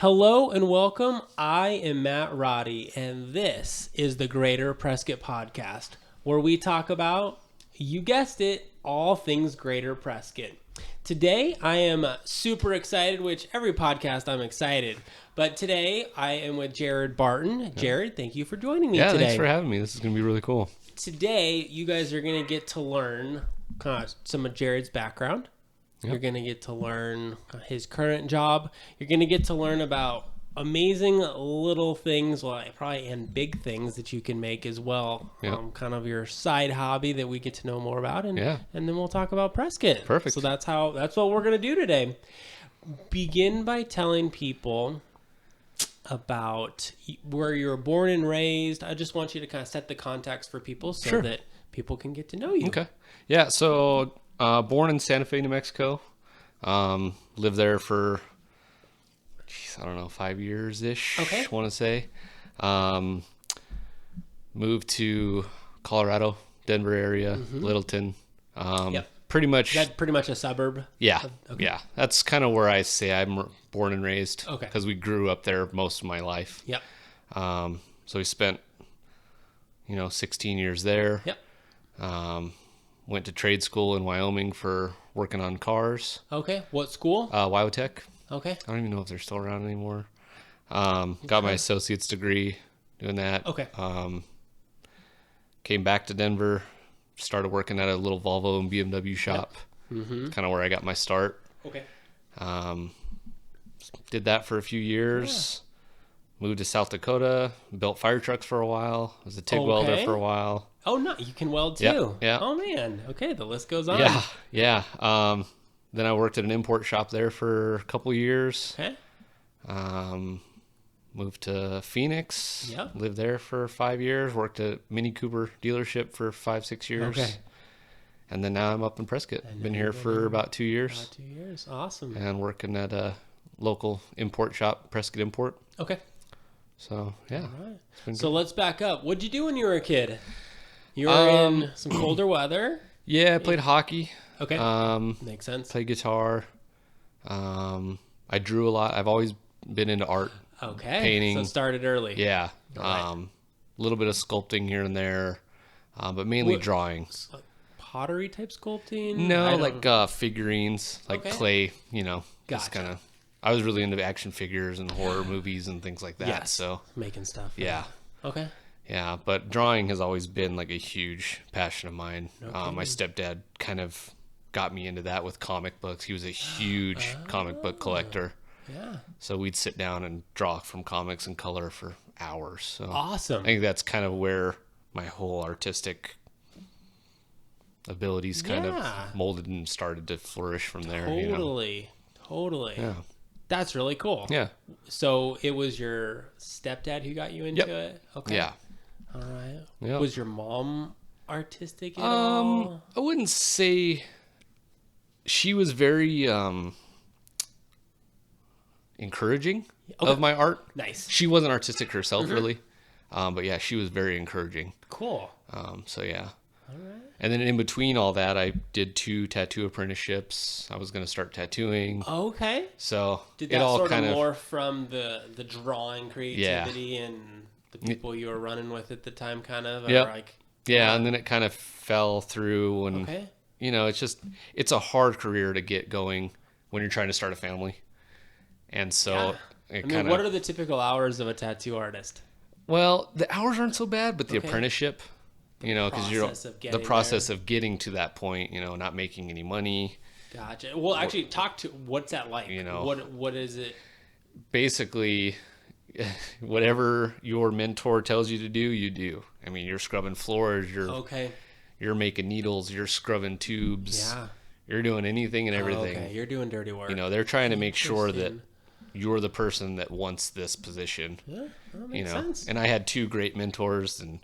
Hello and welcome. I am Matt Roddy, and this is the Greater Prescott Podcast, where we talk about, you guessed it, all things Greater Prescott. Today, I am super excited, which every podcast I'm excited, but today I am with Jarrod Barton. Jarrod, thank you for joining me today. Yeah, thanks for having me. This is going to be really cool. Today, you guys are going to get to learn kind of some of Jarrod's background. Yep. You're going to get to learn his current job. You're going to get to learn about amazing little things, and big things that you can make as well. Yep. Kind of your side hobby that we get to know more about. And then we'll talk about Prescott. Perfect. So that's what we're going to do today. Begin by telling people about where you were born and raised. I just want you to kind of set the context for people so that people can get to know you. Okay. Yeah, so... born in Santa Fe, New Mexico. Lived there for, 5 years-ish, I want to say. Moved to Colorado, Denver area, Littleton. Pretty much. Is that pretty much a suburb? Yeah. Yeah. That's kind of where I say I'm born and raised. Okay. Because we grew up there most of my life. Yep. So we spent, 16 years there. Yep. Went to trade school in Wyoming for working on cars. Okay. What school? Wyotech. Okay. I don't even know if they're still around anymore. Got my associate's degree doing that. Okay. Came back to Denver, started working at a little Volvo and BMW shop. Yep. Kind of where I got my start. Okay. Did that for a few years. Moved to South Dakota, built fire trucks for a while. Was a TIG welder for a while. Oh, no, you can weld too. Yeah. Oh, man. Okay, the list goes on. Yeah. Then I worked at an import shop there for a couple years. Okay. Moved to Phoenix. Yep. Lived there for 5 years. Worked at Mini Cooper dealership for 5-6 years. Okay. And then now I'm up in Prescott. Been here for about 2 years. About 2 years. Awesome. And working at a local import shop, Prescott Import. Okay. So, yeah. All right. So let's back up. What'd you do when you were a kid? You were in some colder weather. Yeah, I played hockey. Okay. Makes sense. Played guitar. I drew a lot. I've always been into art. Okay. Painting. So it started early. Yeah. Right. A little bit of sculpting here and there, but mainly drawing. Like pottery type sculpting? No, like figurines, like clay, Gotcha. Just kind of. I was really into action figures and horror movies and things like that. Yes. So making stuff. Yeah. Okay. Yeah, but drawing has always been like a huge passion of mine. My stepdad kind of got me into that with comic books. He was a huge comic book collector. Yeah. So we'd sit down and draw from comics and color for hours. So awesome. I think that's kind of where my whole artistic abilities kind of molded and started to flourish from there. Totally. Yeah. That's really cool. Yeah. So it was your stepdad who got you into it? Okay. Yeah. All right. Yep. Was your mom artistic at all? I wouldn't say she was very encouraging of my art. Nice. She wasn't artistic herself, really. But yeah, she was very encouraging. Cool. So yeah. All right. And then in between all that, I did 2 tattoo apprenticeships. I was going to start tattooing. Okay. So did that sort of morph from the drawing creativity and the people you were running with at the time, kind of? Yeah, and then it kind of fell through, and it's a hard career to get going when you're trying to start a family. And so what are the typical hours of a tattoo artist? Well, the hours aren't so bad, but the apprenticeship, because you're the process of getting to that point, not making any money. Gotcha. Well, actually, what's that like? What is it? Basically, whatever your mentor tells you to do, you do. I mean, you're scrubbing floors, you're making needles, you're scrubbing tubes. Yeah. You're doing anything and everything. Okay, you're doing dirty work. They're trying to make sure that you're the person that wants this position. Yeah, that makes sense. And I had 2 great mentors, and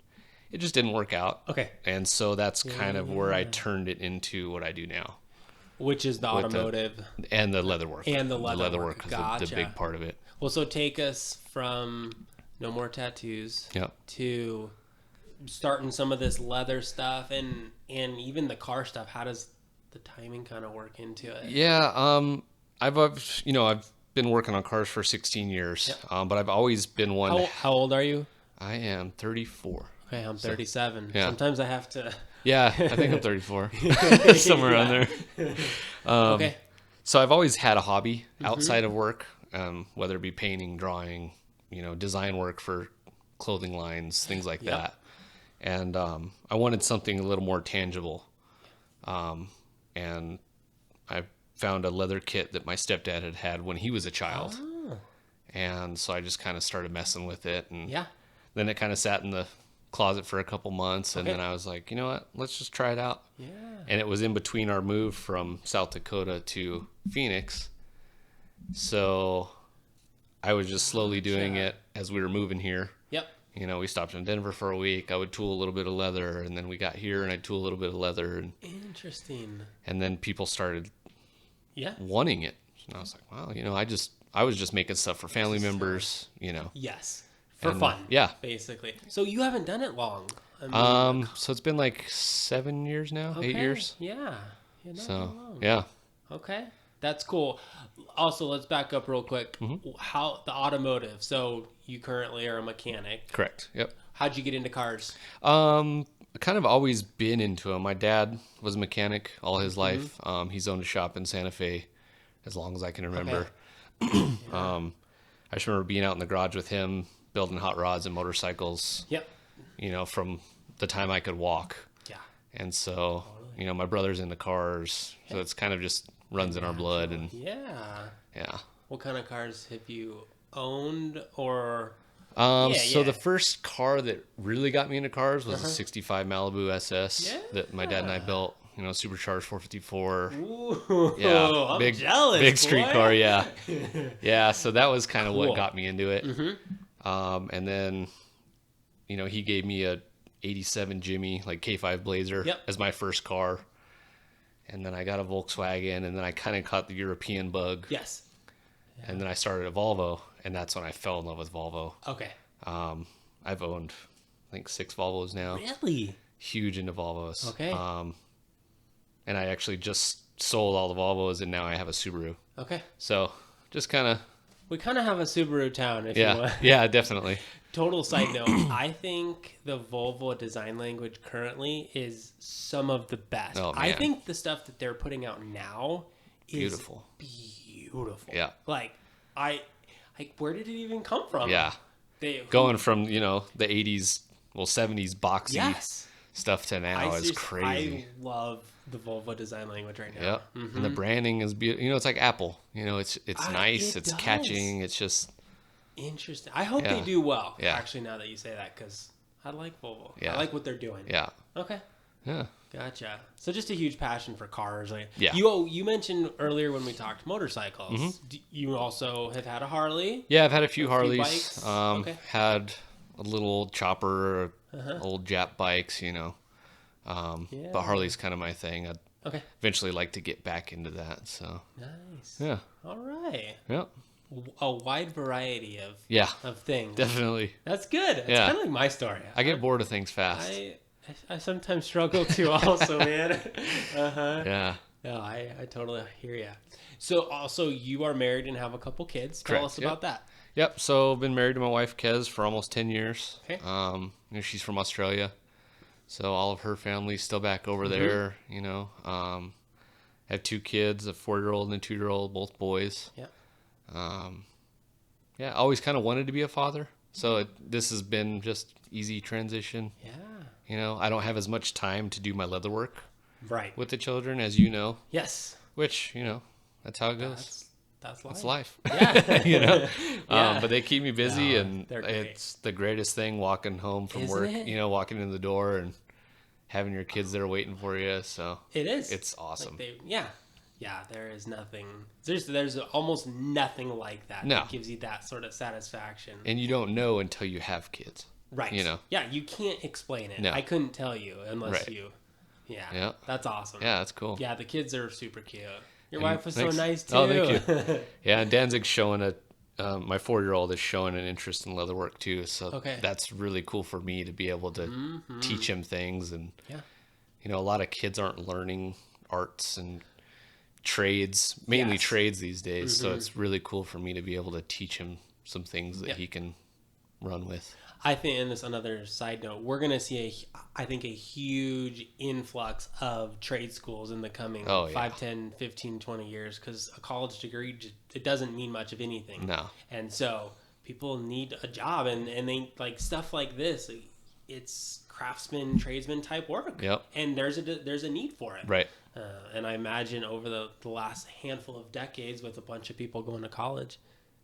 it just didn't work out. Okay. And so that's kind of where I turned it into what I do now. Which is the automotive. And the leatherwork. And the leatherwork. The leatherwork is the big part of it. Well, so take us from no more tattoos to starting some of this leather stuff and even the car stuff. How does the timing kind of work into it? Yeah. I've been working on cars for 16 years, Yep. but I've always been one. How old are you? I am 34. Okay, I'm 37. Yeah. Sometimes I have to. Yeah, I think I'm 34. Somewhere around there. Okay. So I've always had a hobby outside of work, whether it be painting, drawing, design work for clothing lines, things like that. And I wanted something a little more tangible. And I found a leather kit that my stepdad had when he was a child. Oh. And so I just kind of started messing with it. And Yeah. then it kind of sat in the closet for a couple months. And then I was like, you know what? Let's just try it out. Yeah. And it was in between our move from South Dakota to Phoenix. So I was just slowly doing it as we were moving here. Yep. We stopped in Denver for a week. I would tool a little bit of leather, and then we got here and I'd tool a little bit of leather. And Interesting. And then people started Yeah. wanting it. And I was like, well, I was just making stuff for family members, Yes. For fun. Yeah. Basically. So you haven't done it long. So it's been like 7 years now, 8 years. Yeah. So, yeah. Okay. That's cool. Also, let's back up real quick. How the automotive. So you currently are a mechanic. Correct. Yep. How'd you get into cars? Kind of always been into them. My dad was a mechanic all his life. He's owned a shop in Santa Fe as long as I can remember. Okay. I just remember being out in the garage with him, building hot rods and motorcycles. Yep. From the time I could walk. Yeah. And so, my brother's into cars, so it's kind of just runs in our blood. And yeah. What kind of cars have you owned or? So the first car that really got me into cars was a 65 Malibu SS that my dad and I built. Supercharged 454. Ooh, yeah, I'm big, jealous, big street boy. car. Yeah, yeah. So that was kind of what got me into it. And then, he gave me a '87 Jimmy, like K5 Blazer, as my first car. And then I got a Volkswagen, and then I kind of caught the European bug. Yes. Yeah. And then I started a Volvo, and that's when I fell in love with Volvo. Okay. I've owned, I think, 6 Volvos now. Really? Huge into Volvos. Okay. And I actually just sold all the Volvos, and now I have a Subaru. Okay. So just kind of... We kind of have a Subaru town, if you want. Yeah, definitely. Total side note, I think the Volvo design language currently is some of the best. Oh, man. I think the stuff that they're putting out now is beautiful. Yeah. Like, where did it even come from? Yeah. Going from, the 80s, 70s boxy stuff to now is crazy. I love the Volvo design language right now. Yeah. And the branding is beautiful. It's like Apple. It's nice. It's catching. It's just... Interesting. I hope they do well. Yeah. Actually, now that you say that, because I like Volvo. Yeah. I like what they're doing. Yeah. Okay. Yeah. Gotcha. So just a huge passion for cars. Yeah. You mentioned earlier when we talked motorcycles. You also have had a Harley. Yeah, I've had a few Harleys. Bikes. Had a little old chopper, old Jap bikes, But Harley's kind of my thing. I'd eventually like to get back into that. So nice. Yeah. All right. Yeah. A wide variety of things. Definitely. That's good. It's kind of like my story. I get bored of things fast. I sometimes struggle too also, man. Yeah. No, I totally hear you. So also you are married and have a couple kids. Tell us about that. Yep. So I've been married to my wife, Kez, for almost 10 years. Okay. She's from Australia. So all of her family's still back over there, I have 2 kids, a 4-year-old and a 2-year-old, both boys. Yeah. I always kind of wanted to be a father. So this has been just easy transition. Yeah. I don't have as much time to do my leather work with the children, as you know. Yes. Which, that's how it goes. That's life. Yeah. But they keep me busy, and great. It's the greatest thing walking home from Isn't work, it? Walking in the door and having your kids there waiting for you. So it is. It's awesome. Yeah, there is nothing. There's almost nothing like that that gives you that sort of satisfaction. And you don't know until you have kids. Right. Yeah, you can't explain it. No. I couldn't tell you unless you. Yeah. That's awesome. Yeah, that's cool. Yeah, the kids are super cute. Your wife was so nice too. Oh, thank you. Yeah, and Danzig's showing my 4-year-old is showing an interest in leatherwork too. So that's really cool for me to be able to teach him things. And a lot of kids aren't learning arts and trades, mainly trades these days. So it's really cool for me to be able to teach him some things that he can run with. I think, and this another side note, we're going to see I think a huge influx of trade schools in the coming 5, 10, 15, 20 years, because a college degree, it doesn't mean much of anything. No. And so people need a job, and they like stuff like this. It's craftsman, tradesman type work. Yep. And there's a need for it. Right. And I imagine over the last handful of decades, with a bunch of people going to college,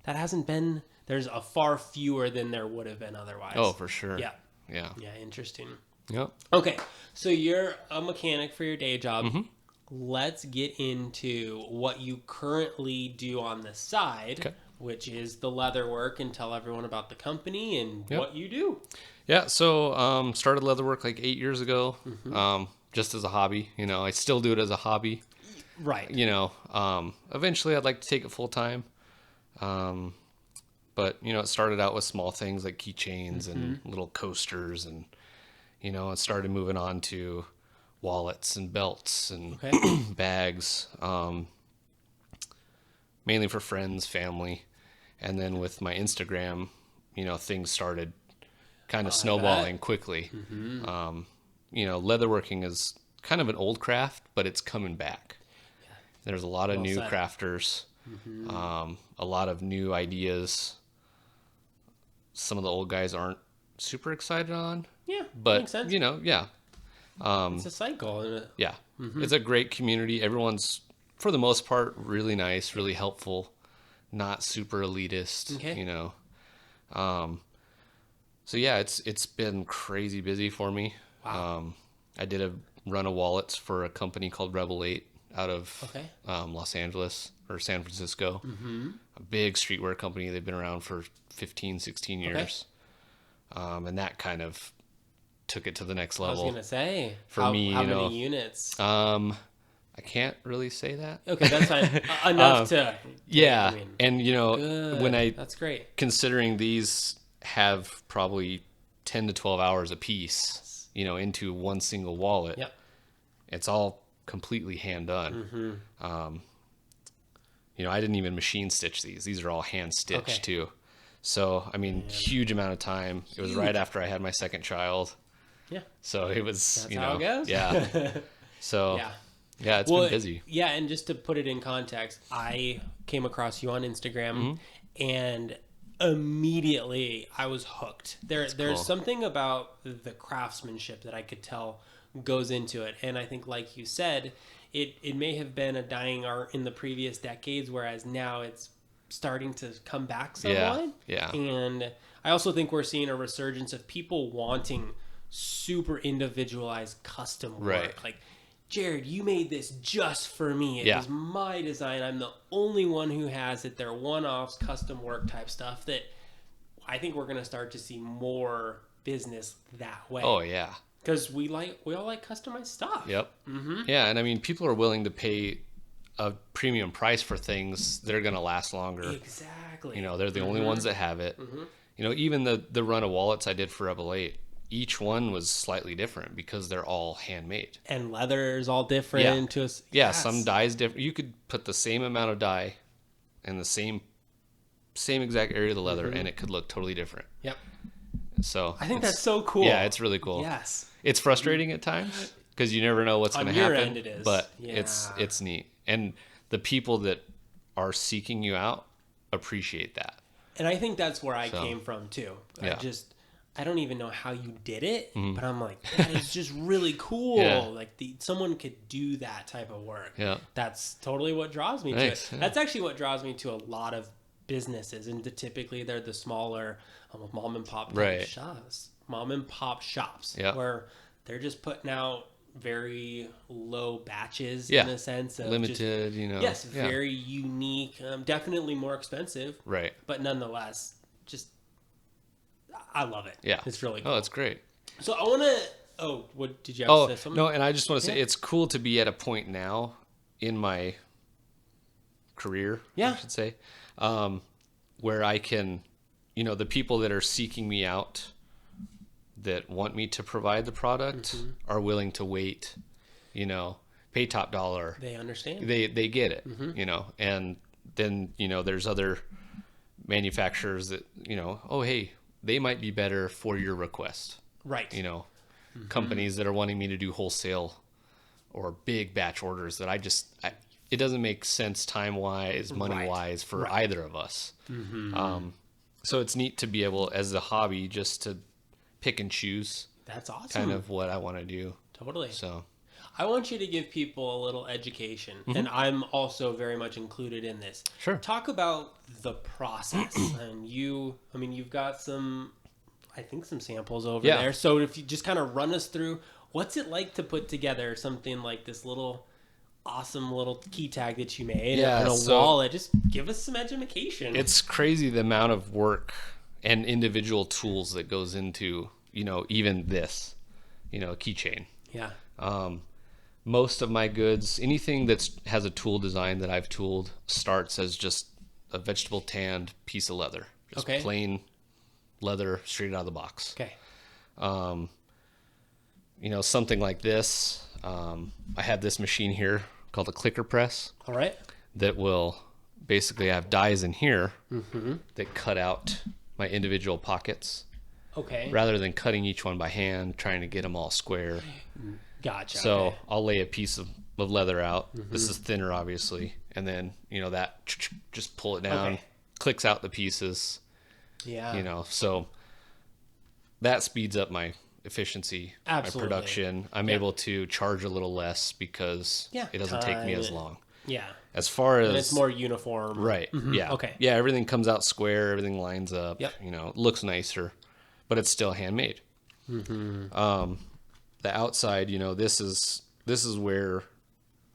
that hasn't been, there's a far fewer than there would have been otherwise. Oh, for sure. Yeah. Yeah. Yeah, interesting. Yep. Okay, so you're a mechanic for your day job. Let's get into what you currently do on the side, which is the leather work, and tell everyone about the company and what you do. Yeah, so started leatherwork like 8 years ago, just as a hobby. You know, I still do it as a hobby. Right. You know, eventually I'd like to take it full time. But, you know, it started out with small things like keychains and little coasters, and, you know, it started moving on to wallets and belts and bags, mainly for friends, family. And then with my Instagram, you know, things started kind of snowballing quickly. You know, leatherworking is kind of an old craft, but it's coming back. There's a lot of new crafters, a lot of new ideas. Some of the old guys aren't super excited on. Yeah, but makes sense. You know, it's a cycle. Isn't it? Yeah, it's a great community. Everyone's, for the most part, really nice, really helpful, not super elitist. You know, so yeah, it's been crazy busy for me. Wow. I did a run of wallets for a company called Rebel 8 out of Los Angeles or San Francisco. A big streetwear company. They've been around for 15, 16 years. And that kind of took it to the next level. I was going to say, for me, how you know, many units? I can't really say that. Okay, that's fine. Enough to. Yeah. I mean, and, you know, that's great. Considering these have probably 10 to 12 hours a piece, you know, into one single wallet. It's all completely hand done. You know, I didn't even machine stitch these. These are all hand stitched too. So, I mean, huge amount of time. It was right after I had my second child. So it was, that's you how know, it goes. So, it's been busy. Yeah. And just to put it in context, I came across you on Instagram and immediately I was hooked. There's something about the craftsmanship that I could tell goes into it. And I think, like you said, it may have been a dying art in the previous decades, whereas now it's starting to come back somewhat. And I also think we're seeing a resurgence of people wanting super individualized custom work. Like, Jarrod, you made this just for me. It was my design. I'm the only one who has it. They're one-offs, custom work type stuff that I think we're going to start to see more business that way. Oh, yeah. Because we all like customized stuff. Yeah, and I mean, people are willing to pay a premium price for things that are going to last longer. Exactly. You know, they're the only ones that have it. You know, even the run of wallets I did for Rebel 8, each one was slightly different because they're all handmade. And leather is all different. Some dyes different. You could put the same amount of dye in the same exact area of the leather, and it could look totally different. So I think that's so cool. Yeah, it's really cool. It's frustrating at times because you never know what's going to happen. End it is. But it's neat, and the people that are seeking you out appreciate that. And I think that's where I came from too. I don't even know how you did it, but I'm like, that is just really cool. Like someone could do that type of work. That's totally what draws me to it. That's actually what draws me to a lot of businesses, and typically they're the smaller mom and pop shops. Where they're just putting out very low batches in the sense of limited, very unique, definitely more expensive, but nonetheless, just I love it. It's really cool. Oh, it's great. So I want to what did you have to say something? No, and I just want to say it's cool to be at a point now in my career, I should say, where I can, the people that are seeking me out that want me to provide the product are willing to wait, pay top dollar. They understand. They get it, you know. And then, you know, there's other manufacturers that, you know, oh, hey, they might be better for your request. Right. You know, companies that are wanting me to do wholesale or big batch orders that it doesn't make sense time-wise, money-wise for either of us. So it's neat to be able, as a hobby, just to pick and choose. That's awesome. Kind of what I want to do. Totally. So I want you to give people a little education, and I'm also very much included in this. Sure. Talk about the process. And you've got some samples over there. So if you just kind of run us through, what's it like to put together something like this awesome little key tag that you made and a wallet? Just give us some education. It's crazy the amount of work and individual tools that goes into, you know, even this, you know, keychain. Yeah. Most of my goods, anything that has a tool design that I've tooled, starts as just a vegetable tanned piece of leather. Just plain leather straight out of the box. Okay. You know, something like this. I have this machine here called a clicker press. All right. That will basically have dies in here that cut out my individual pockets. Okay. Rather than cutting each one by hand, trying to get them all square. Gotcha. So I'll lay a piece of leather out. This is thinner, obviously. And then, you know, that just pull it down, clicks out the pieces. Yeah. You know, so that speeds up my efficiency, my production. I'm able to charge a little less because it doesn't take me as long. Yeah. As far as... And it's more uniform. Right. Yeah. Okay. Yeah, everything comes out square, everything lines up. Yep. You know, it looks nicer, but it's still handmade. The outside, you know, this is where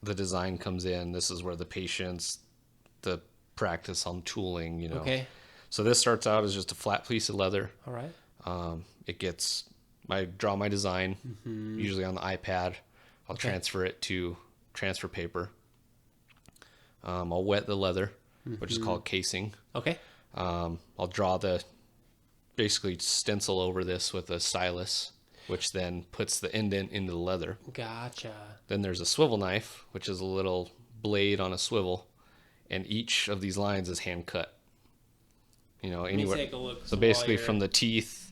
the design comes in. This is where the patience, the practice on tooling, you know. Okay. So this starts out as just a flat piece of leather. All right. I draw my design, usually on the iPad. I'll transfer it to transfer paper. I'll wet the leather, which is called casing. Okay. I'll draw basically stencil over this with a stylus, which then puts the indent into the leather. Gotcha. Then there's a swivel knife, which is a little blade on a swivel, and each of these lines is hand cut. You know, anywhere. Take a look. So basically, from the teeth,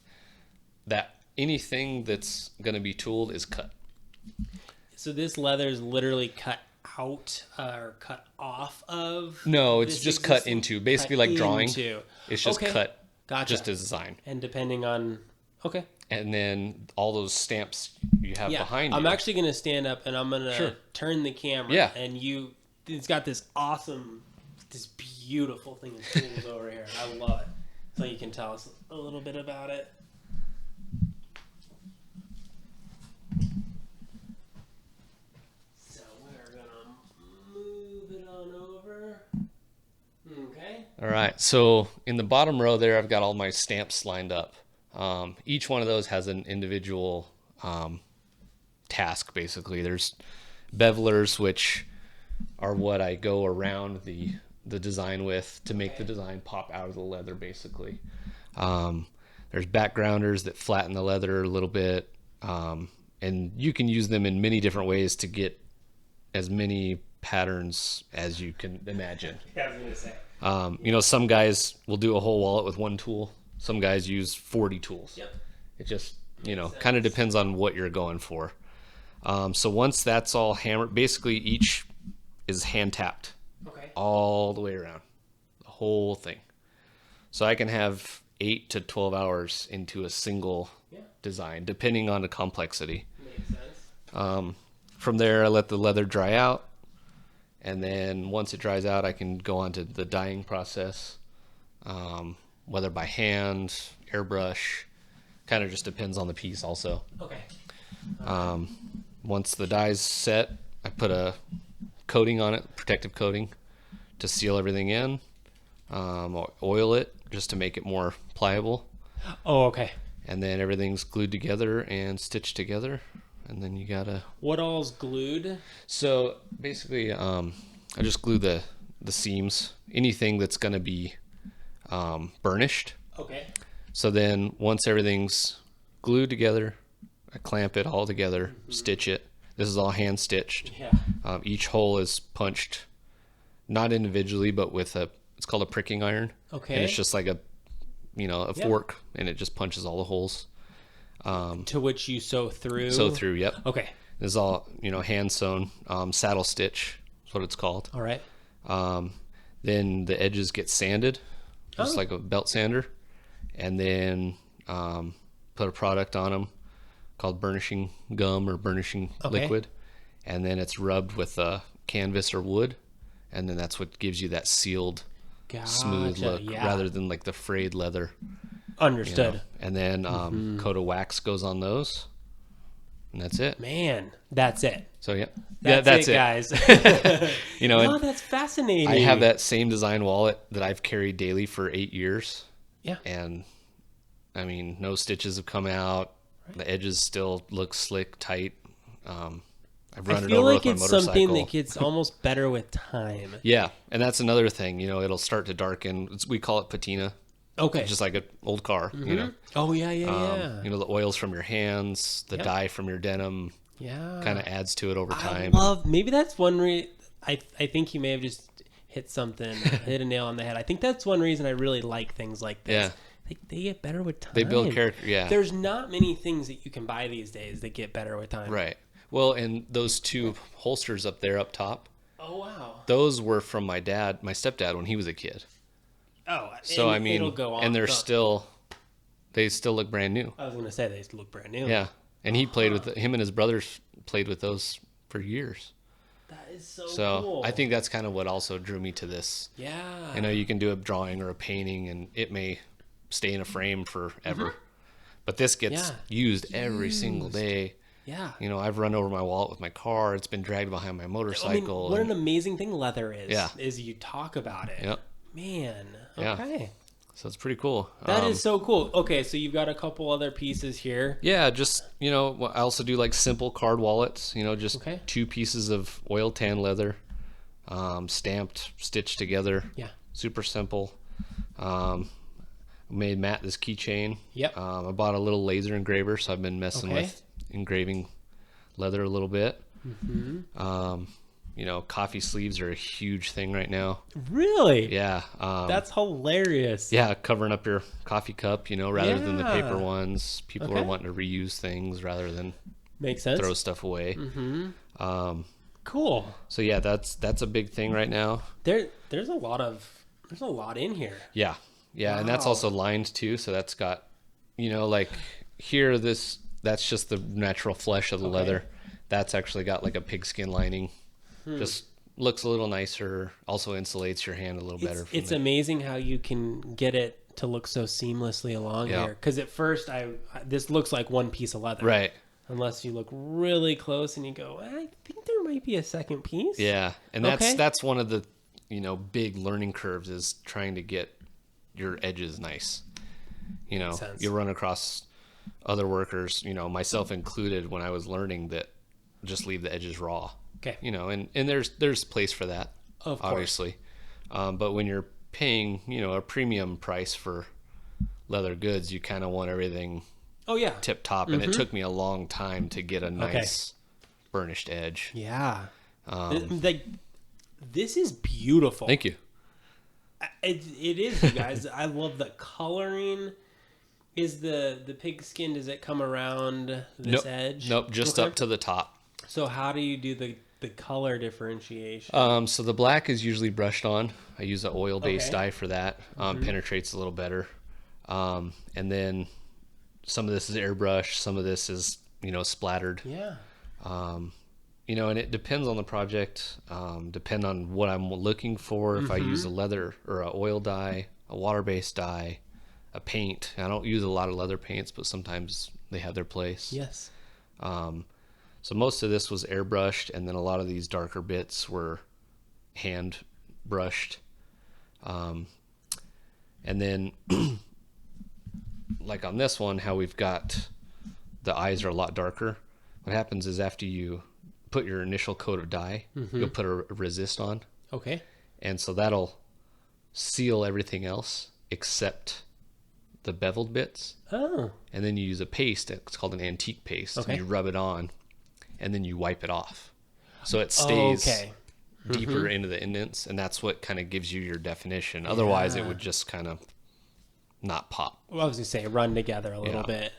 anything that's going to be tooled is cut. So this leather is literally cut out or cut off of? No, it's just cut into. Basically, like drawing. It's just cut. Gotcha. Just as design. And depending on. Okay. And then all those stamps you have behind you. I'm actually going to stand up and I'm going to turn the camera. Yeah. And it's got this beautiful thing of tools over here. I love it. So you can tell us a little bit about it. So we're going to move it on over. Okay. All right. So in the bottom row there, I've got all my stamps lined up. Each one of those has an individual task, basically. There's bevelers, which are what I go around the design with to make the design pop out of the leather, basically. There's backgrounders that flatten the leather a little bit, and you can use them in many different ways to get as many patterns as you can imagine. Yeah, I was going to say. You know, some guys will do a whole wallet with one tool. Some guys use 40 tools. Yep. It just, you know, kind of depends on what you're going for. So once that's all hammered, basically each is hand tapped. Okay. All the way around. The whole thing. So I can have 8 to 12 hours into a single design, depending on the complexity. Makes sense. From there, I let the leather dry out. And then once it dries out, I can go on to the dyeing process. Whether by hand, airbrush, kind of just depends on the piece also. Okay. Once the dye's set, I put a coating on it, protective coating, to seal everything in. Oil it just to make it more pliable. Oh, okay. And then everything's glued together and stitched together. And then you gotta... What all's glued? So basically, I just glue the seams. Anything that's gonna be burnished. Okay. So then once everything's glued together, I clamp it all together, stitch it. This is all hand stitched. Yeah. Each hole is punched not individually, but with it's called a pricking iron. Okay. And it's just like a fork, and it just punches all the holes. To which you sew through? Sew through, yep. Okay. This is all, hand sewn, saddle stitch is what it's called. All right. Then the edges get sanded, just like a belt sander, and then put a product on them called burnishing gum or burnishing liquid, and then it's rubbed with canvas or wood, and then that's what gives you that sealed, smooth look rather than like the frayed leather. Understood. And then coat of wax goes on those, and that's it. Man, that's it. So that's it, guys. No, that's fascinating. I have that same design wallet that I've carried daily for 8 years. Yeah. And I mean, no stitches have come out. Right. The edges still look slick, tight. I've run it over with my motorcycle. I feel like it's something that gets almost better with time. Yeah, and that's another thing. It'll start to darken. We call it patina. Okay. It's just like an old car, Oh, yeah. The oils from your hands, the dye from your denim. Yeah. Kind of adds to it over time. Maybe that's one reason. I think you may have just hit a nail on the head. I think that's one reason I really like things like this. Yeah. They get better with time. They build character, yeah. There's not many things that you can buy these days that get better with time. Right. Well, and those two holsters up there up top. Oh, wow. Those were from my stepdad when he was a kid. Oh, so I mean, it'll go on. And they still look brand new. I was going to say they look brand new. Yeah. And he played with him and his brothers played with those for years. That is so cool. I think that's kind of what also drew me to this. Yeah. You can do a drawing or a painting and it may stay in a frame forever. But this gets used every single day. Yeah. I've run over my wallet with my car. It's been dragged behind my motorcycle. What an amazing thing leather is. Yeah. Is you talk about it. Yep. Man. Okay. Yeah. So it's pretty cool. That is so cool. Okay, so you've got a couple other pieces here. Yeah, just, I also do like simple card wallets, just 2 pieces of oil tan leather, stamped, stitched together. Yeah. Super simple. Made Matt this keychain. Yep. I bought a little laser engraver, so I've been messing with engraving leather a little bit. Coffee sleeves are a huge thing right now. Really? Yeah. That's hilarious. Yeah, covering up your coffee cup, rather than the paper ones. People are wanting to reuse things rather than makes sense. Throw stuff away. Cool. So yeah, that's a big thing right now. There's a lot in here. Yeah. Yeah, wow. And that's also lined too, so that's got like here that's just the natural flesh of the leather. That's actually got like a pigskin lining. Just looks a little nicer. Also insulates your hand a little better. It's amazing how you can get it to look so seamlessly along here. Because at first, this looks like one piece of leather, right? Unless you look really close and you go, I think there might be a second piece. Yeah, and that's one of the big learning curves is trying to get your edges nice. You run across other workers, myself included, when I was learning that just leave the edges raw. Okay. And there's place for that, of course. Obviously. But when you're paying, a premium price for leather goods, you kind of want everything tip top. And it took me a long time to get a nice burnished edge. Yeah. This is beautiful. Thank you. It is, you guys. I love the coloring. Is the pigskin, does it come around this edge? Nope, just up to the top. So how do you do the color differentiation? So the black is usually brushed on. I use an oil-based dye for that. Penetrates a little better. And then some of this is airbrush. Some of this is, splattered. Yeah. And it depends on the project. Depend on what I'm looking for. If I use a leather or an oil dye, a water-based dye, a paint. I don't use a lot of leather paints, but sometimes they have their place. Yes. So most of this was airbrushed, and then a lot of these darker bits were hand brushed. And then like on this one, how we've got the eyes are a lot darker. What happens is after you put your initial coat of dye, you'll put a resist on. Okay. And so that'll seal everything else except the beveled bits. Oh. And then you use a paste. It's called an antique paste. Okay. And you rub it on, and then you wipe it off. So it stays deeper into the indents, and that's what kind of gives you your definition. Otherwise, it would just kind of not pop. Well, I was going to say run together a little bit.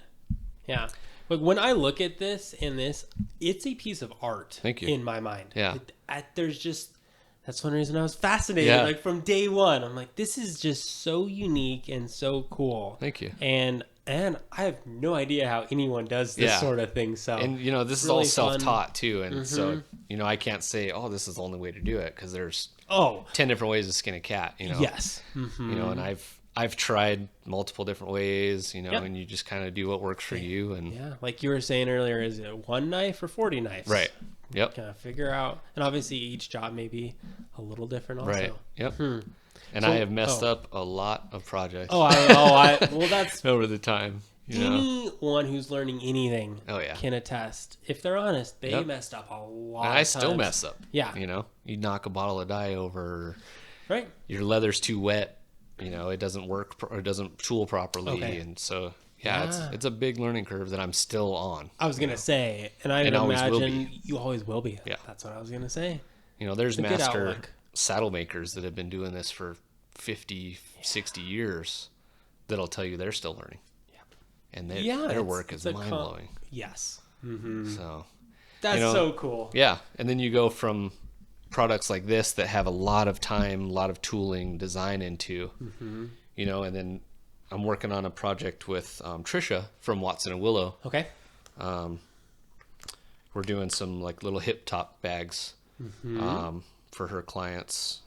Yeah. But when I look at this, it's a piece of art. Thank you. In my mind. Yeah. That's one reason I was fascinated. Yeah. Like from day one, I'm like, this is just so unique and so cool. Thank you. And I have no idea how anyone does this sort of thing. So, and this is all self-taught too. And so, I can't say, oh, this is the only way to do it, because there's 10 different ways to skin a cat. Yes. And I've tried multiple different ways. And you just kind of do what works for you. And like you were saying earlier, is it one knife or 40 knives? Right. Yep. Kind of figure out, and obviously each job may be a little different also. Right. Yep. And I have messed up a lot of projects. Well, that's over the time. Anyone who's learning anything can attest. If they're honest, they messed up a lot. And I still mess up. Yeah. You knock a bottle of dye over. Right. Your leather's too wet. It doesn't work, or it doesn't tool properly. Okay. And so, it's a big learning curve that I'm still on. I was going to say, and I imagine you always will be. Yeah. That's what I was going to say. There's master saddle makers that have been doing this for 50, 60 years that'll tell you they're still learning. Yeah. And their work is mind-blowing. Yes. So that's so cool. Yeah. And then you go from products like this that have a lot of time, a lot of tooling, design into, and then I'm working on a project with Trisha from Watson and Willow. Okay. We're doing some like little hip top bags for her clients.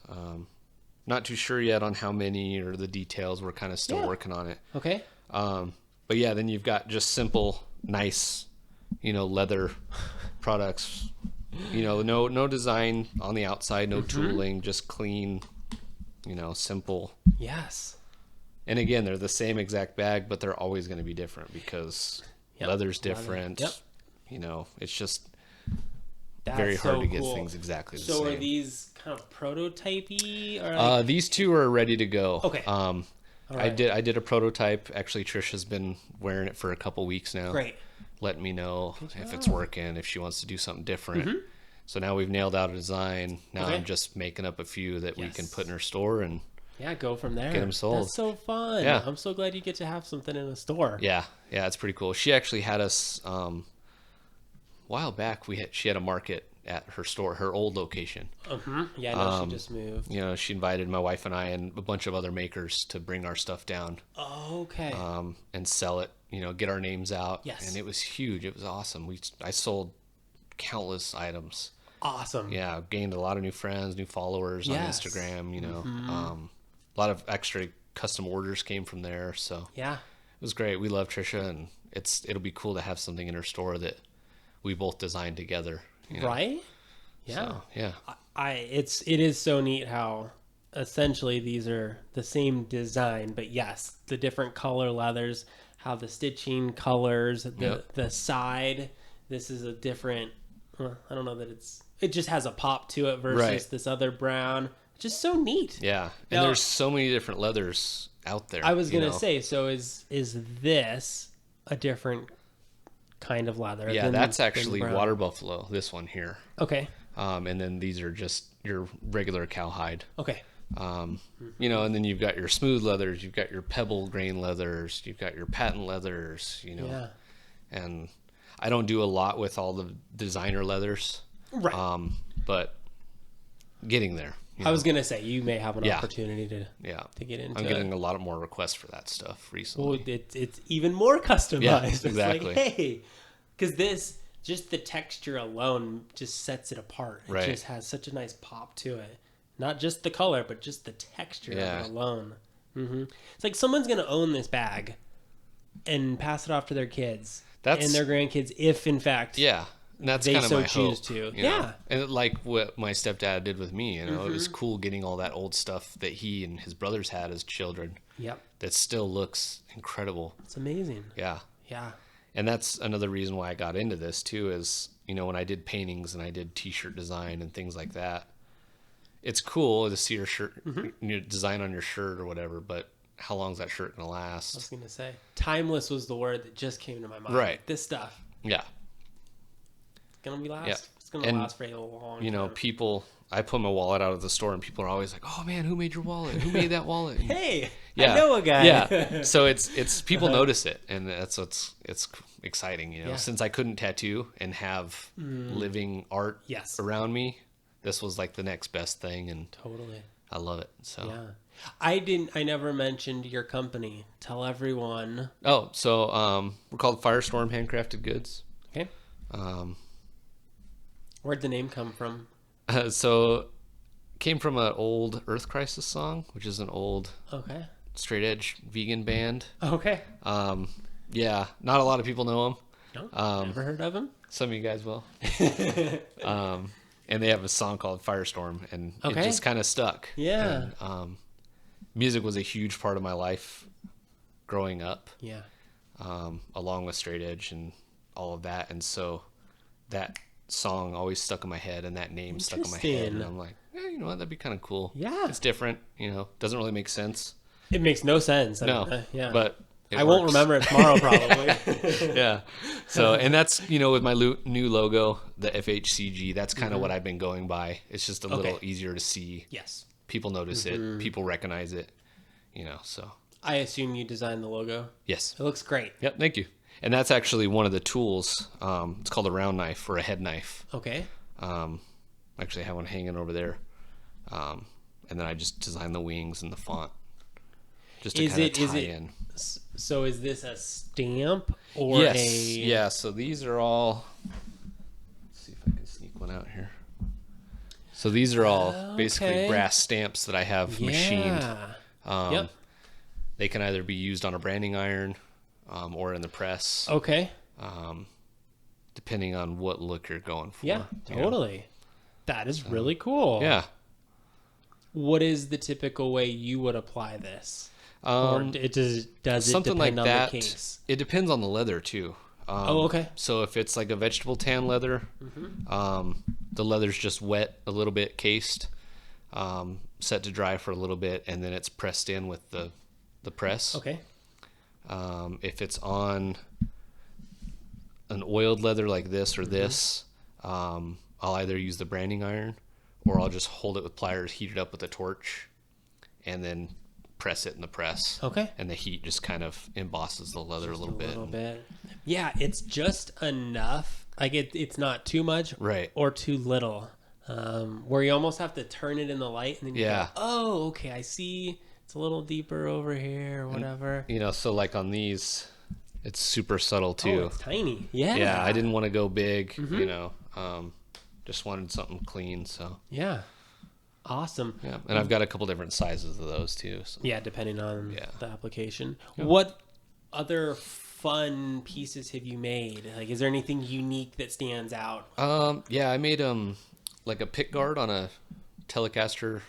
Not too sure yet on how many or the details. We're kind of still working on it. Okay. But then you've got just simple, nice, leather products. No design on the outside, no tooling, just clean, simple. Yes. And again, they're the same exact bag, but they're always going to be different because leather's different. Yep. It's just very hard to get things exactly the same. So are these kind of prototypey? These two are ready to go. Okay. Right. I did a prototype. Actually, Trish has been wearing it for a couple weeks now. Great. Letting me know if it's working, if she wants to do something different. So now we've nailed out a design. Now I'm just making up a few that we can put in her store and go from there. Get them sold. That's so fun. Yeah. I'm so glad you get to have something in a store. Yeah, it's pretty cool. She actually had us a while back. She had a market at her store, her old location. Yeah, I know she just moved. She invited my wife and I and a bunch of other makers to bring our stuff down. Oh, okay. And sell it. Get our names out. Yes. And it was huge. It was awesome. I sold countless items. Awesome. Yeah, gained a lot of new friends, new followers on Instagram. A lot of extra custom orders came from there. So it was great. We love Trisha, and it'll be cool to have something in her store that we both designed together. Right? Yeah. So, yeah. It is so neat how essentially these are the same design, but yes, the different color leathers, how the stitching colors, the side. This is a different. I don't know that it just has a pop to it versus this other brown. Just so neat. Yeah. And there's so many different leathers out there. I was going to say, so is this a different kind of leather? Yeah, that's actually water buffalo, this one here. Okay. And then these are just your regular cowhide. Okay. And then you've got your smooth leathers, you've got your pebble grain leathers, you've got your patent leathers, Yeah. And I don't do a lot with all the designer leathers. Right. But getting there. I was going to say, you may have an opportunity to get into it. I'm getting a lot more requests for that stuff recently. Well, it's even more customized. Yeah, it's exactly. Like, hey, because just the texture alone just sets it apart. It just has such a nice pop to it. Not just the color, but just the texture of it alone. It's like someone's going to own this bag and pass it off to their kids and their grandkids if, in fact... Yeah. And that's they kind of so my choose hope, to. Yeah. And like what my stepdad did with me, it was cool getting all that old stuff that he and his brothers had as children. Yep. That still looks incredible. It's amazing. Yeah. Yeah. And that's another reason why I got into this too is, when I did paintings and I did t-shirt design and things like that, it's cool to see your shirt, your design on your shirt or whatever, but how long is that shirt going to last? I was going to say, timeless was the word that just came to my mind. Right. This stuff. Yeah. Gonna be last. Yeah. It's going to last for a long time. You know, I put my wallet out at the store and people are always like, oh man, who made your wallet? Who made that wallet? Hey, I know a guy. Yeah. So it's people notice it, and it's exciting, you know. Yeah. Since I couldn't tattoo and have living art around me, this was like the next best thing, and totally. I love it. So yeah. I never mentioned your company. Tell everyone. Oh, so we're called Firestorm Handcrafted Goods. Okay. Where'd the name come from? So it came from an old Earth Crisis song, which is an old straight edge vegan band. Okay. Yeah, not a lot of people know them. No, never heard of them. Some of you guys will. And they have a song called Firestorm, and it just kind of stuck. Yeah. And, music was a huge part of my life growing up. Yeah. Along with straight edge and all of that, and so that song always stuck in my head, and that name stuck in my head, and I'm like, you know what, that'd be kind of cool. Yeah, it's different, you know, doesn't really make sense. It makes no sense. But I won't remember it tomorrow probably. Yeah. So, and that's, you know, with my new logo, the FHCG, that's kind of what I've been going by. It's just a little easier to see. Yes. People notice it, people recognize it, you know, so. I assume you designed the logo. Yes. It looks great. Yep, thank you. And that's actually one of the tools. It's called a round knife or a head knife. Okay. Actually, I have one hanging over there. And then I just designed the wings and the font, just to kind of tie in. So is this a stamp or Yeah. So these are all. Let's see if I can sneak one out here. So these are all basically brass stamps that I have machined. Yep. They can either be used on a branding iron. Or in the press. Okay. Depending on what look you're going for. Yeah, totally. Know? That is really cool. Yeah. What is the typical way you would apply this? Or does it depend like on the case? It depends on the leather too. Okay. So if it's like a vegetable tan leather, the leather's just wet, a little bit cased, set to dry for a little bit, and then it's pressed in with the press. Okay. If it's on an oiled leather like this or this, I'll either use the branding iron, or I'll just hold it with pliers, heat it up with a torch, and then press it in the press. Okay. And the heat just kind of embosses the leather just a little bit. Yeah, it's just enough. Like it's not too much or too little, where you almost have to turn it in the light, and then you go, oh, okay, I see. It's a little deeper over here or whatever. And, you know, so like on these, it's super subtle too. Oh, it's tiny. Yeah. Yeah, I didn't want to go big, you know. Just wanted something clean, so. Yeah. Awesome. Yeah, and I've got a couple different sizes of those too. So. Yeah, depending on the application. Yep. What other fun pieces have you made? Like, is there anything unique that stands out? Yeah, I made like a pick guard on a Telecaster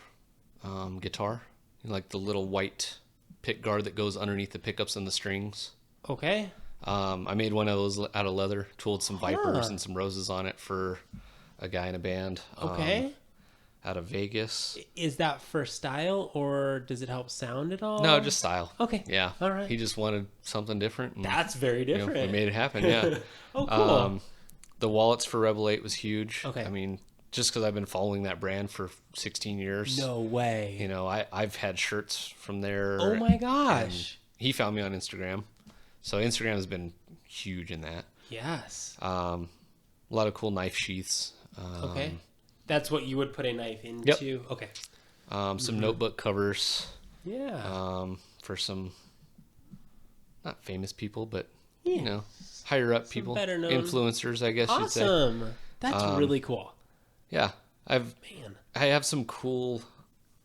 guitar. Like the little white pick guard that goes underneath the pickups and the strings. Okay. I made one of those out of leather, tooled some vipers and some roses on it for a guy in a band. Okay. Out of Vegas. Is that for style, or does it help sound at all? No, just style. Okay. Yeah. All right. He just wanted something different. And, that's very different. We made it happen, yeah. Oh, cool. The wallets for Rebel 8 was huge. Okay. I mean, just because I've been following that brand for 16 years. No way. You know, I've had shirts from there. Oh my gosh. He found me on Instagram. So Instagram has been huge in that. Yes. A lot of cool knife sheaths. Okay. That's what you would put a knife into? Yep. Okay. Some notebook covers. Yeah. For some, not famous people, but, you know, higher up people. Better known. Influencers, I guess you'd say. Awesome. That's really cool. Yeah, I have some cool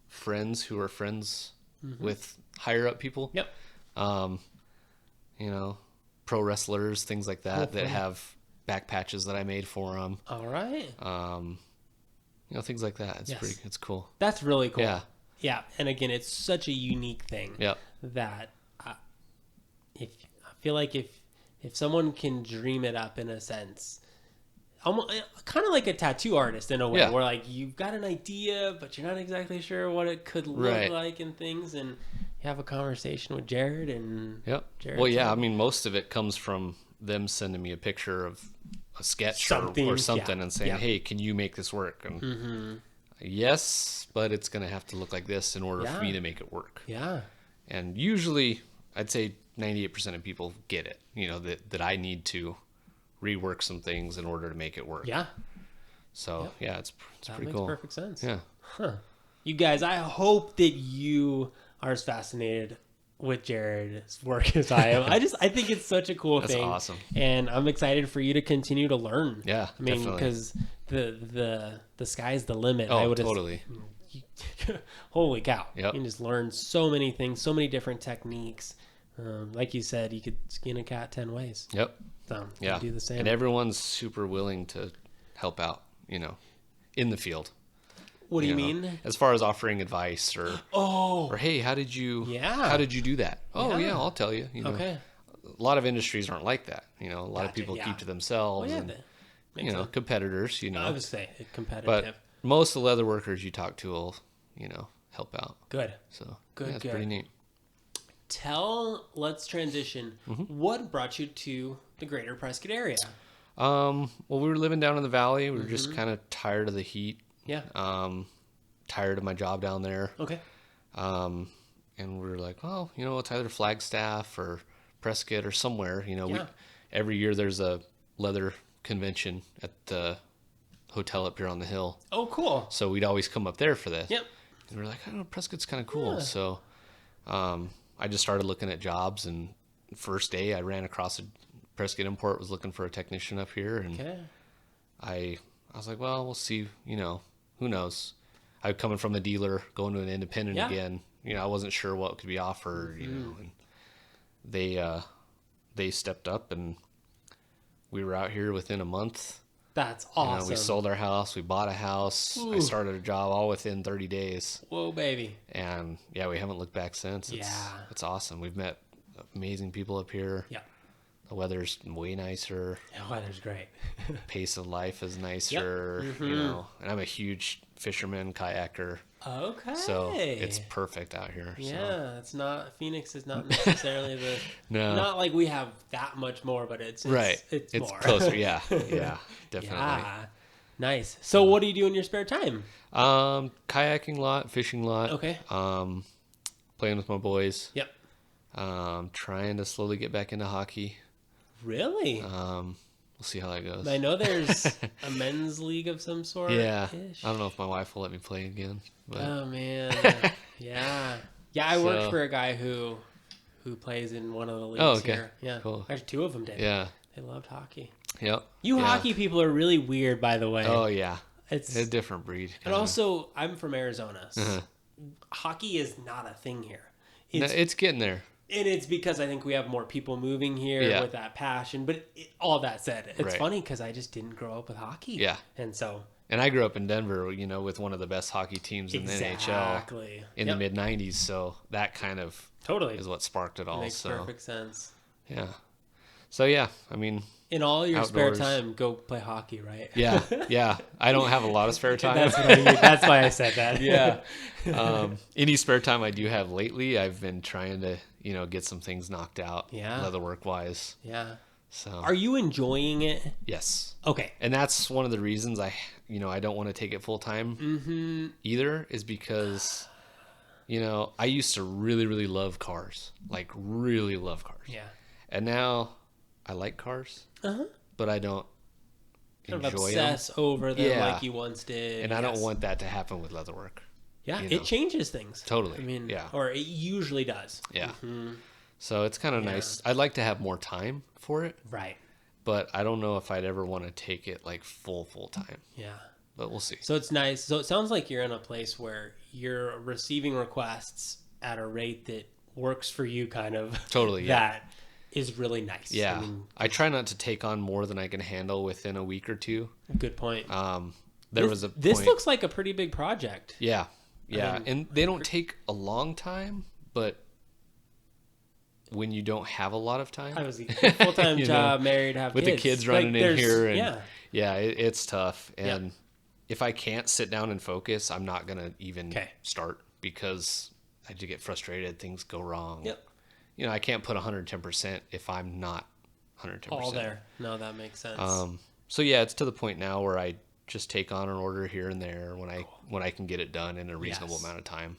friends who are friends with higher up people. Yep. You know, pro wrestlers, things like that, that have back patches that I made for them. All right. You know, things like that. It's cool. That's really cool. Yeah. Yeah, and again, it's such a unique thing. Yep. That I feel like if someone can dream it up in a sense. Almost kind of like a tattoo artist in a way, where like you've got an idea, but you're not exactly sure what it could look like and things, and you have a conversation with Jarrod and Jared. Well, yeah, I mean, most of it comes from them sending me a picture of sketch or something and saying, hey, can you make this work? And yes, but it's going to have to look like this in order for me to make it work. Yeah. And usually I'd say 98% of people get it, that I need to rework some things in order to make it work. Yeah. So it's pretty cool. That makes perfect sense. Yeah. Huh. You guys, I hope that you are as fascinated with Jarrod's work as I am. I think it's such a cool thing. That's awesome. And I'm excited for you to continue to learn. Yeah, I mean, definitely. because the sky's the limit. Oh, totally. Holy cow. Yep. You can just learn so many things, so many different techniques. Like you said, you could skin a cat 10 ways. Yep. So you do the same. And everyone's super willing to help out, in the field. What do you mean? As far as offering advice or hey, how did you do that? Oh yeah, I'll tell you. Okay. A lot of industries aren't like that. A lot of people keep to themselves and competitors, I would say competitive. But most of the leather workers you talk to will, help out. Good. So good. It's pretty neat. Let's transition. What brought you to the greater Prescott area? Well, we were living down in the valley. We were just kind of tired of the heat. Yeah. Tired of my job down there. Okay. And we were like, well, it's either Flagstaff or Prescott or somewhere. Every year there's a leather convention at the hotel up here on the hill. Oh, cool. So we'd always come up there for this. Yep. And we were like, I don't know, Prescott's kind of cool. Yeah. So I just started looking at jobs, and first day I ran across a Prescott Import was looking for a technician up here, and I was like, well, we'll see, who knows. I'm coming from a dealer, going to an independent again. I wasn't sure what could be offered, and they stepped up, and we were out here within a month. That's awesome. We sold our house. We bought a house. Ooh. I started a job all within 30 days. Whoa, baby. And we haven't looked back since. It's awesome. We've met amazing people up here. Yeah. The weather's way nicer. The weather's great. Pace of life is nicer, and I'm a huge fisherman, kayaker. Okay. So it's perfect out here. Yeah, it's not, Phoenix is not necessarily not like we have that much more, but it's right. It's more. Closer. Yeah. Yeah, definitely. Yeah. Nice. So what do you do in your spare time? Kayaking lot, fishing lot. Okay. Playing with my boys. Yep. Trying to slowly get back into hockey. Really? We'll see how that goes. I know there's a men's league of some sort. Yeah. I don't know if my wife will let me play again. But. Oh man. Yeah. I worked for a guy who plays in one of the leagues here. Yeah. Cool. Actually, two of them did. Yeah. They loved hockey. Yep. Hockey people are really weird, by the way. Oh yeah. It's a different breed. And also, I'm from Arizona. So hockey is not a thing here. It's getting there. And it's because I think we have more people moving here with that passion. But all that said, it's funny because I just didn't grow up with hockey. Yeah. And I grew up in Denver, with one of the best hockey teams in the NHL in the mid 90s. So that kind of is what sparked it all. Makes perfect sense. Yeah. So I mean, in all your spare time, go play hockey, right? Yeah. I don't have a lot of spare time. That's what I mean. That's why I said that. Yeah. Any spare time I do have lately, I've been trying to, get some things knocked out. Yeah. Leatherwork wise. Yeah. So. Are you enjoying it? Yes. Okay. And that's one of the reasons I don't want to take it full time either, is because, I used to really, really love cars. Like really love cars. Yeah. And now I like cars, but I don't enjoy obsess over them like you once did. And I don't want that to happen with leatherwork. Yeah, it changes things. Totally. I mean, or it usually does. Yeah. So it's kind of nice. I'd like to have more time for it. Right. But I don't know if I'd ever want to take it like full time. Yeah. But we'll see. So it's nice. So it sounds like you're in a place where you're receiving requests at a rate that works for you, kind of. Totally, yeah. That is really nice. Yeah. I try not to take on more than I can handle within a week or two. Good point. This looks like a pretty big project. Yeah. Yeah. I mean, and they don't take a long time, but when you don't have a lot of time. I was a full-time job, married, have with kids. The kids running in here. And it's tough. And if I can't sit down and focus, I'm not going to even start, because I do get frustrated. Things go wrong. Yep. I can't put 110% if I'm not 110%. All there. No, that makes sense. So yeah, it's to the point now where I just take on an order here and there when I can get it done in a reasonable amount of time.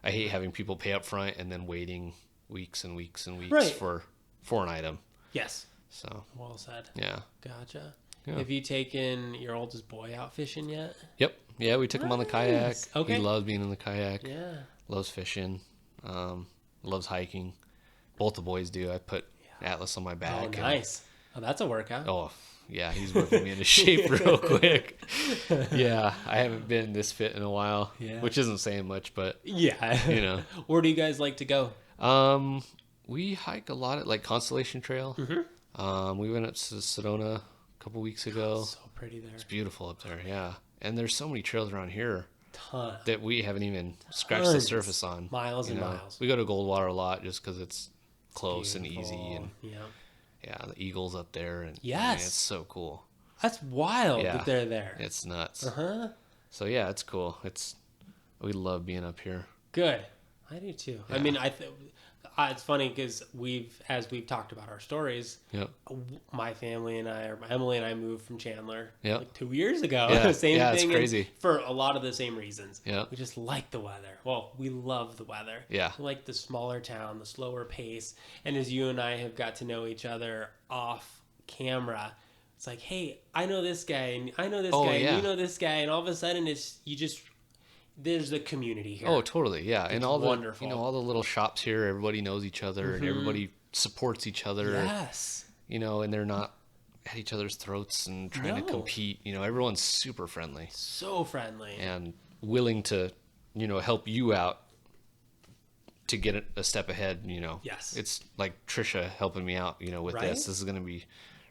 I hate having people pay up front and then waiting weeks and weeks and weeks for an item. Yes. So well said. Yeah. Gotcha. Yeah. Have you taken your oldest boy out fishing yet? Yep. Yeah, we took him on the kayak. Okay. He loves being in the kayak. Yeah. Loves fishing. Loves hiking. Both the boys do. I put Atlas on my back. Oh, nice. Oh, that's a workout. Oh, yeah. He's whipping me into shape real quick. Yeah. I haven't been this fit in a while, which isn't saying much, but yeah. Where do you guys like to go? We hike a lot at like Constellation Trail. Mm-hmm. We went up to Sedona a couple weeks ago. So pretty there. It's beautiful up there. Yeah. And there's so many trails around here Ton. that we haven't even scratched the surface on. Miles and miles. We go to Goldwater a lot just because it's close and easy. And the eagles up there. And it's so cool. That's wild that they're there. It's nuts. So yeah, it's cool. We love being up here. Good. I do too. Yeah. I mean, it's funny because as we've talked about our stories, my family and I, or Emily and I, moved from Chandler like 2 years ago. Yeah. Same thing. It's crazy. For a lot of the same reasons. Yeah. We just like the weather. Well, we love the weather. Yeah. We like the smaller town, the slower pace. And as you and I have got to know each other off camera, it's like, hey, I know this guy, and I know this guy, and you know this guy, and all of a sudden there's the community here. Oh, totally. Yeah. It's and all wonderful. all the little shops here, everybody knows each other and everybody supports each other. Yes. And they're not at each other's throats and trying to compete. Everyone's super friendly. So friendly. And willing to, help you out to get a step ahead, Yes. It's like Trisha helping me out, with this. This is going to be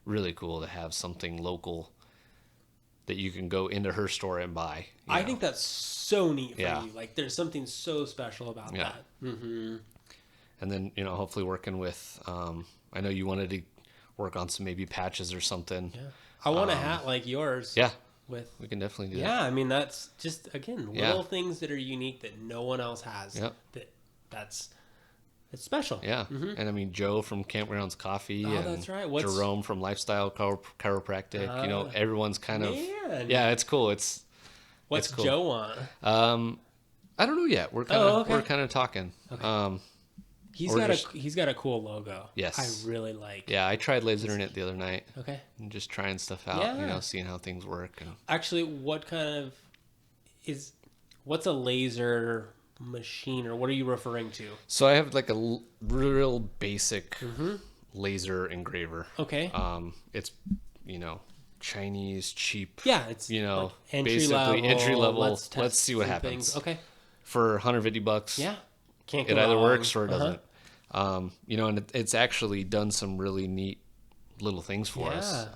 really cool to have something local that you can go into her store and buy. I think that's so neat for you. Like, there's something so special about that. Mm-hmm. And then, hopefully working with, I know you wanted to work on some maybe patches or something. Yeah. I want a hat like yours. Yeah. We can definitely do that. Yeah. I mean, that's just, again, little things that are unique that no one else has. Yep. It's special. Yeah. Mm-hmm. And I mean, Joe from Campgrounds Coffee. Oh, and that's right. Jerome from Lifestyle Chiropractic. Everyone's kind of. Yeah, it's cool. What's cool. Joe on? I don't know yet. We're kind of talking. Okay. He's got a cool logo. Yes. I really like. Yeah, I tried lasering it the other night. Okay. And just trying stuff out, seeing how things work. Actually, what's a laser machine, or what are you referring to? So I have like a real basic laser engraver. Okay. It's Chinese cheap. Yeah, it's like entry level. Let's see what happens. Things. Okay. For $150. Yeah. Can't go it either wrong. works or it doesn't. And it's actually done some really neat little things for us.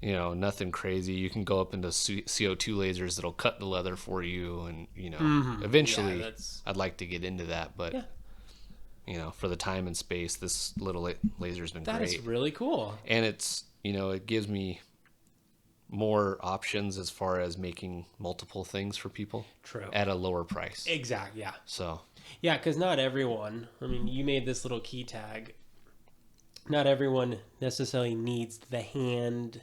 Nothing crazy. You can go up into CO2 lasers that'll cut the leather for you. And, eventually I'd like to get into that. But, for the time and space, this little laser's been great. That is really cool. And it's, it gives me more options as far as making multiple things for people. True. At a lower price. Exactly, yeah. So. Yeah, because not everyone, you made this little key tag. Not everyone necessarily needs the hand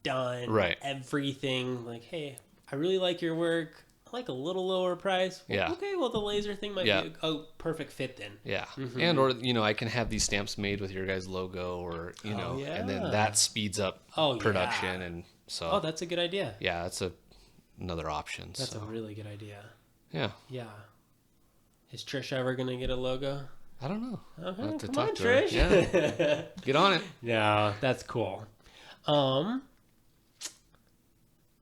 done, everything. Like, hey, I really like your work. I like a little lower price. Well, okay, well, the laser thing might be a perfect fit then. Yeah. Mm-hmm. And, or, I can have these stamps made with your guys' logo or, and then that speeds up production. Yeah. And so. Oh, that's a good idea. Yeah, that's another option. That's a really good idea. Yeah. Yeah. Is Trish ever going to get a logo? I don't know. I'll have to talk to Trish. Yeah. Get on it. Yeah, that's cool.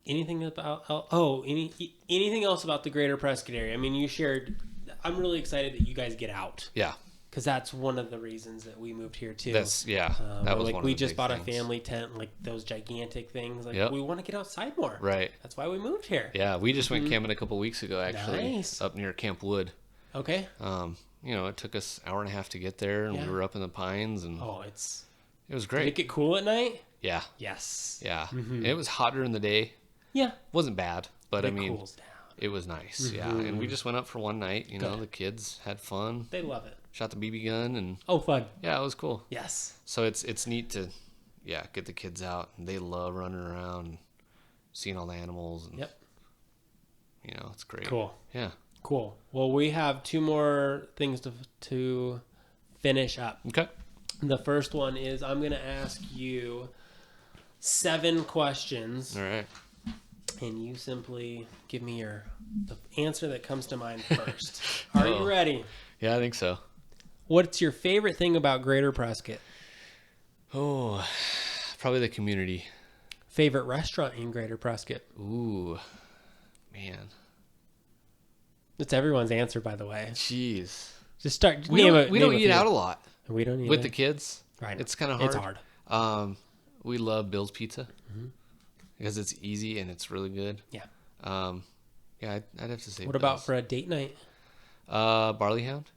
Anything about anything else about the greater Prescott area? You shared. I'm really excited that you guys get out. Yeah, because that's one of the reasons that we moved here too. That was like one we of the just big bought things. a family tent, like those gigantic things. Like we want to get outside more. Right. That's why we moved here. Yeah, we just went camping a couple weeks ago actually, up near Camp Wood. Okay. It took us an hour and a half to get there, and we were up in the pines, and it was great. Did it get cool at night? Yeah. Yes. Yeah. Mm-hmm. It was hotter in the day. Yeah. Wasn't bad, but it cools down. It was nice. Mm-hmm. Yeah. And we just went up for one night. The kids had fun. They love it. Shot the BB gun and fun. Yeah, it was cool. Yes. So it's neat to get the kids out. And they love running around, seeing all the animals. And, you know, it's great. Cool. Yeah. Cool. Well, we have 2 more things to finish up. Okay. The first one is I'm going to ask you 7 questions. All right. And you simply give me the answer that comes to mind first. Are you ready? Yeah, I think so. What's your favorite thing about Greater Prescott? Oh, probably the community. Favorite restaurant in Greater Prescott? Ooh, man. It's everyone's answer, by the way. Jeez. Just start. We don't eat out a lot. We don't eat with the kids. Right. It's kind of hard. It's hard. We love Bill's Pizza because it's easy and it's really good. Yeah. I'd have to say. What Bill's. about for a date night? Barley Hound.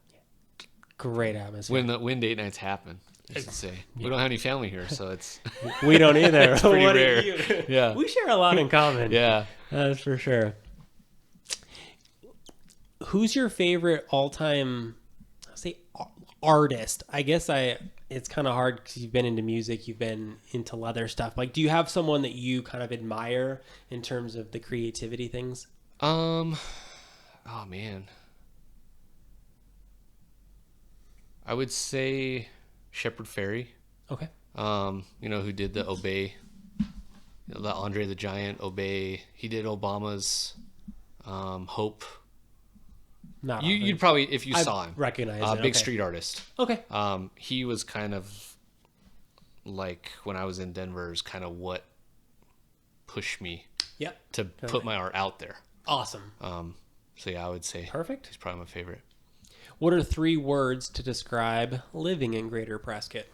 Great atmosphere. When date nights happen, I should say. We don't have any family here, so it's we don't either. It's pretty rare. Yeah. We share a lot in common. Yeah. That's for sure. Who's your favorite all-time, artist? I guess it's kind of hard because you've been into music, you've been into leather stuff. Like, do you have someone that you kind of admire in terms of the creativity things? Oh man. I would say Shepard Fairey. Okay. You know, who did the Obey, the Andre the Giant Obey. He did Obama's Hope. You'd probably, if you saw him, recognize it. Big street artist. Okay. He was kind of like, when I was in Denver, is kind of what pushed me to put my art out there. Awesome. So yeah, I would say perfect. He's probably my favorite. What are 3 words to describe living in Greater Prescott?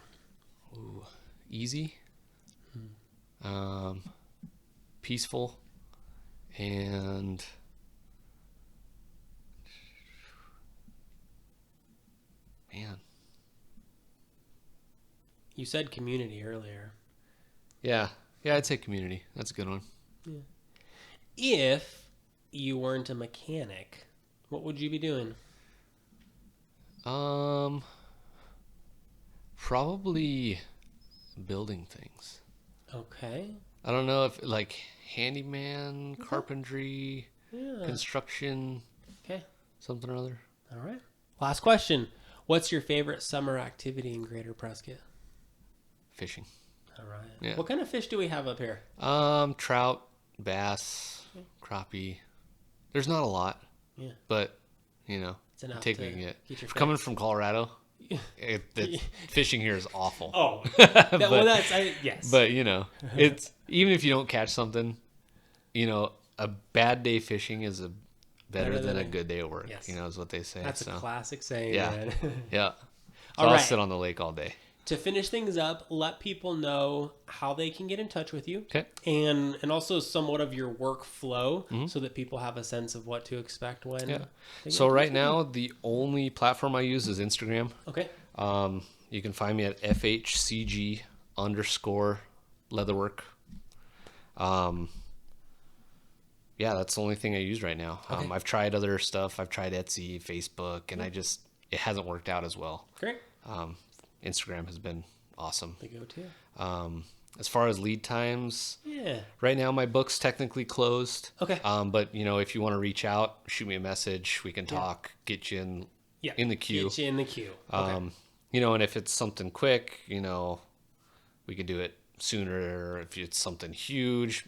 Ooh, easy, peaceful, and man. You said community earlier. Yeah, I'd say community. That's a good one. Yeah. If you weren't a mechanic, what would you be doing? Probably building things. Okay. I don't know if like handyman, carpentry, construction. Okay. Something or other. All right. Last question. What's your favorite summer activity in Greater Prescott? Fishing. All right. Yeah. What kind of fish do we have up here? Trout, bass, crappie. There's not a lot. Yeah. But, you know, take what you can get. Coming from Colorado, fishing here is awful. Oh. Yes. But, you know, it's even if you don't catch something, you know, a bad day fishing is better than a good day at work. Yes. You know, is what they say. That's a classic saying, man. Yeah. So I'll sit on the lake all day. To finish things up, let people know how they can get in touch with you. Okay. And also somewhat of your workflow so that people have a sense of what to expect when. Yeah. So right now, the only platform I use is Instagram. Okay. You can find me at FHCG _Leatherwork. Yeah, that's the only thing I use right now. Okay. I've tried other stuff. I've tried Etsy, Facebook, and it hasn't worked out as well. Great. Instagram has been awesome. The go-to. As far as lead times, right now my book's technically closed. Okay. But you know, if you want to reach out, shoot me a message. We can talk. Get you in the queue. Get you in the queue. Okay. You know, and if it's something quick, you know, we could do it sooner. If it's something huge,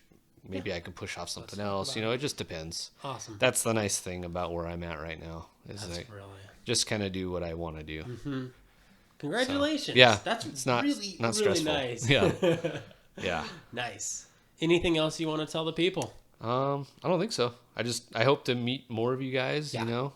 maybe I could push off something else. You know, it just depends. Awesome. That's the nice thing about where I'm at right now. Is just kind of do what I want to do. Mm-hmm. Congratulations. So, that's not really stressful. Nice. Yeah. Yeah. Nice. Anything else you want to tell the people? I don't think so. I hope to meet more of you guys, you know.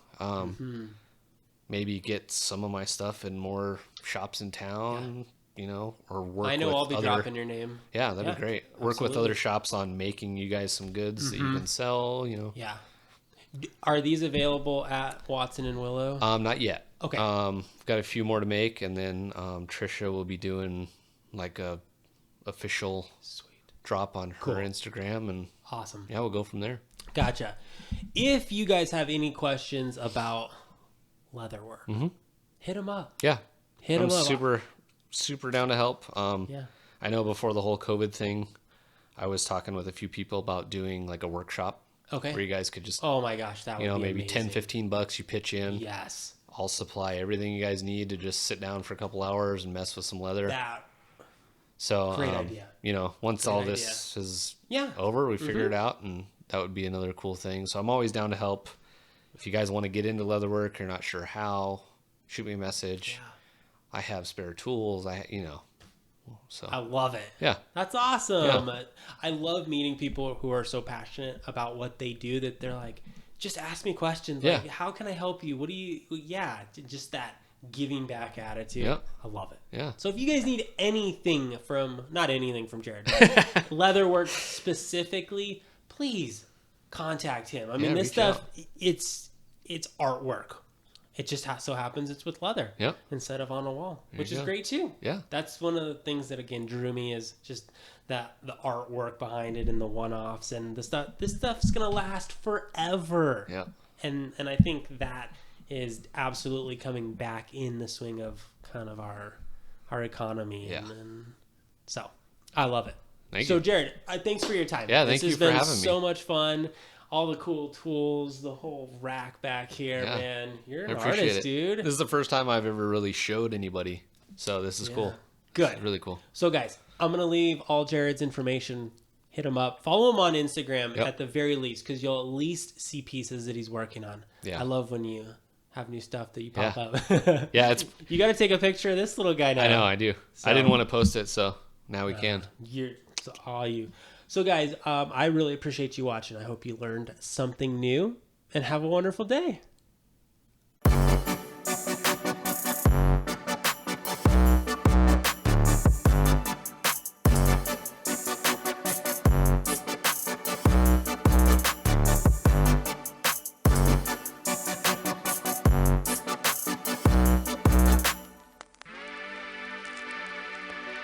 Maybe get some of my stuff in more shops in town, you know, or work I know with I'll be dropping your name. Yeah, that'd be great. Work with other shops on making you guys some goods that you can sell, you know. Yeah. Are these available at Watson and Willow? Not yet. Okay. Got a few more to make, and then Trisha will be doing like a official drop on her Instagram, and awesome. Yeah, we'll go from there. Gotcha. If you guys have any questions about leatherwork, hit them up. Yeah, hit them up. Super down to help. I know before the whole COVID thing, I was talking with a few people about doing like a workshop. Okay. Where you guys could just, oh my gosh, that would be maybe amazing. $10-15 you pitch in. Yes. I'll supply everything you guys need to just sit down for a couple hours and mess with some leather. So, great idea. Once great all idea. this is Yeah. over, we figure it out, and that would be another cool thing. So I'm always down to help. If you guys want to get into leatherwork, you're not sure how, shoot me a message. Yeah. I have spare tools. So I love it. Yeah. That's awesome. Yeah. I love meeting people who are so passionate about what they do that they're like, just ask me questions. Yeah. Like, how can I help you? What do you, just that giving back attitude. Yeah. I love it. Yeah. So if you guys need anything not anything from Jarrod, but leatherwork specifically, please contact him. I mean, this stuff, it's artwork. It just so happens it's with leather instead of on a wall, which is great too. Yeah. That's one of the things that, again, drew me is just that the artwork behind it and the one-offs and the stuff. This stuff's going to last forever. Yeah. And I think that is absolutely coming back in the swing of kind of our economy. Yeah. And so I love it. Thank you. So Jarrod, thanks for your time. Yeah, thank you for having me. This has been so much fun. All the cool tools, the whole rack back here, man. You're an artist, dude. This is the first time I've ever really showed anybody. So this is cool. Good. It's really cool. So, guys, I'm going to leave all Jarrod's information. Hit him up. Follow him on Instagram at the very least, because you'll at least see pieces that he's working on. Yeah. I love when you have new stuff that you pop up. Yeah, you got to take a picture of this little guy now. I know, I do. So, I didn't want to post it, so now we can. It's all you. So, guys, I really appreciate you watching. I hope you learned something new, and have a wonderful day.